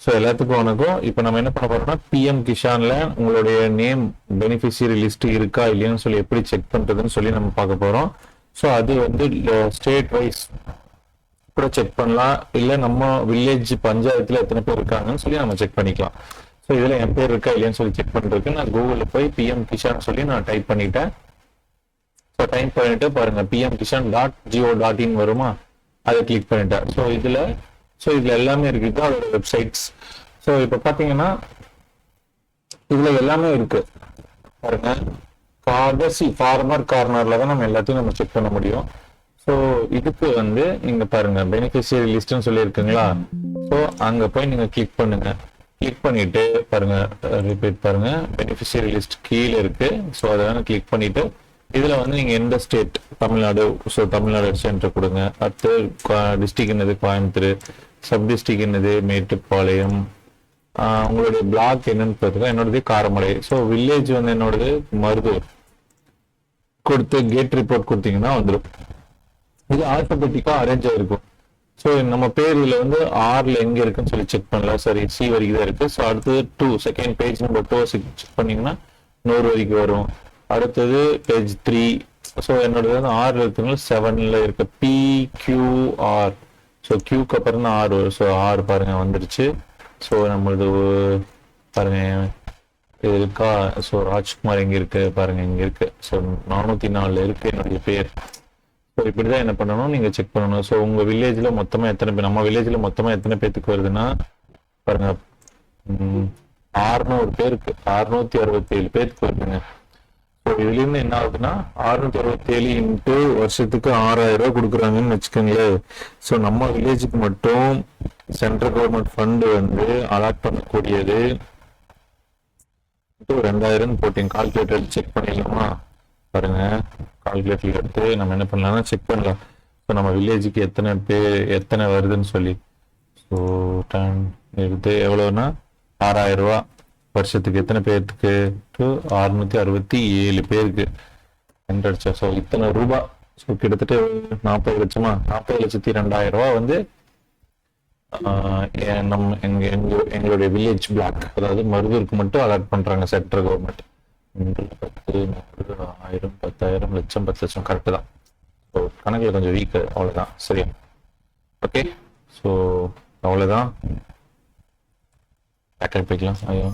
So எல்லாத்துக்கும் வணக்கம். இப்போ நம்ம என்ன பண்ண போறோம்னா பிஎம் கிஷான்ல உங்களுடைய நேம் பெனிஃபிஷியரி லிஸ்ட் இருக்கா இல்லையான்னு சொல்லி எப்படி செக் பண்றதுன்னு சொல்லி நம்ம பார்க்க போறோம். ஸோ அது வந்து ஸ்டேட் வைஸ் கூட செக் பண்ணலாம், இல்லை நம்ம வில்லேஜ் பஞ்சாயத்துல எத்தனை பேர் இருக்காங்கன்னு சொல்லி நம்ம செக் பண்ணிக்கலாம். ஸோ இதுல என் பேர் இருக்கா இல்லையான்னு சொல்லி செக் பண்றதுக்கு நான் கூகுளில் போய் பிஎம் கிஷான் சொல்லி நான் டைப் பண்ணிட்டேன். ஸோ டைப் பண்ணிட்டு பாருங்க பிஎம் கிஷான் .go.in வருமா, அதை கிளிக் பண்ணிட்டேன். ஸோ இதுல எல்லாமே இருக்குது அதோட வெப்சைட்ஸ். ஸோ இப்போ பார்த்தீங்கன்னா இதுல எல்லாமே இருக்கு பாருங்க. கடைசி ஃபார்மர் கார்னர்ல தான் நம்ம எல்லாத்தையும் நம்ம செக் பண்ண முடியும். ஸோ இதுக்கு வந்து நீங்க பாருங்க பெனிஃபிஷியரி லிஸ்ட்னு சொல்லி இருக்குங்களா. ஸோ அங்க போய் நீங்க கிளிக் பண்ணுங்க. கிளிக் பண்ணிட்டு பாருங்க ரிப்பீட் பாருங்க பெனிஃபிஷியரி லிஸ்ட் கீழே இருக்கு. ஸோ அதை கிளிக் பண்ணிட்டு இதுல வந்து நீங்க எந்த state, Tamil Nadu, so Tamil Nadu centre கொடுங்க. அடுத்து டிஸ்ட்ரிக்ட் என்னது கோயம்புத்தூர், சப் டிஸ்ட்ரிக்ட் என்னது மேட்டுப்பாளையம், உங்களுடைய பிளாக் என்னன்னு பார்த்துக்கோ. என்னோடது காரமடை. ஸோ வில்லேஜ் வந்து என்னோடது மருதூர் கொடுத்து கேட் ரிப்போர்ட் கொடுத்தீங்கன்னா வந்துடும். இது ஆல்பபெட்டிக்கா அரேஞ்ச் ஆயிருக்கும். ஸோ நம்ம பேர் இதுல வந்து ஆர்ல எங்க இருக்குன்னு சொல்லி செக் பண்ணலாம். சரி, சி வரைக்கும் தான் இருக்கு. ஸோ அடுத்தது 2 செகண்ட் பேஜ் நம்பர் 2 செக் பண்ணீங்கன்னா 100 வரைக்கும் வரும். அடுத்தது பேஜ் 3. ஸோ என்னோட வந்து ஆர்ல இருக்குங்களா 7ல இருக்க PQR. ஸோ கியூக்கு அப்புறம் தான் ஆர் வரும். ஸோ ஆர் பாருங்க வந்துருச்சு. ஸோ நம்மளது பாருங்க இது இருக்கா. ஸோ ராஜ்குமார் எங்க இருக்கு பாருங்க, இங்க இருக்கு. ஸோ 404 இருக்கு என்னுடைய பேர். ஸோ இப்படிதான் என்ன பண்ணணும், நீங்க செக் பண்ணணும். ஸோ உங்க வில்லேஜ்ல மொத்தமா எத்தனை பேர், நம்ம வில்லேஜ்ல மொத்தமா எத்தனை பேத்துக்கு வருதுன்னா பாருங்க 600 பேருக்கு 667 பேருக்கு வருதுங்க. ஸோ இதுல இருந்து என்ன ஆகுதுன்னா 667 இன்ட்டு வருஷத்துக்கு 6000 ரூபாய் கொடுக்குறாங்கன்னு வச்சுக்கோங்களேன். ஸோ நம்ம வில்லேஜுக்கு மட்டும் சென்ட்ரல் கவர்மெண்ட் ஃபண்டு வந்து அலாட் பண்ணக்கூடியது 2000 போட்டீங்க. கால்குலேட்டர் செக் பண்ணிடலாமா பாருங்க. கால்குலேட்டர் எடுத்து நம்ம என்ன பண்ணலாம்னா செக் பண்ணலாம். ஸோ நம்ம வில்லேஜுக்கு எத்தனை வருதுன்னு சொல்லி. ஸோ டன் எடுத்து எவ்வளோன்னா 6000 ரூபா வருஷத்துக்கு. எத்தனை பேருக்கு? 667 பேருக்கு என்ட்ரடிச்சா. ஸோ இத்தனை ரூபா. ஸோ கிட்டத்தட்ட 40 லட்சமா, 40,02,000 ரூபா வந்து நம்ம எங்களுடைய வில்லேஜ் பிளாக், அதாவது மருதூருக்கு மட்டும் அலாட் பண்றாங்க சென்ட்ரல் கவர்மெண்ட். 10, 100, 1000, 10,000, லட்சம், 10 லட்சம் கரெக்டு தான். ஸோ கணக்கில் கொஞ்சம் வீக்கு, அவ்வளோதான். சரியா? ஓகே. ஸோ அவ்வளோதான். பேக்கப் போய்க்கலாம். ஐயோ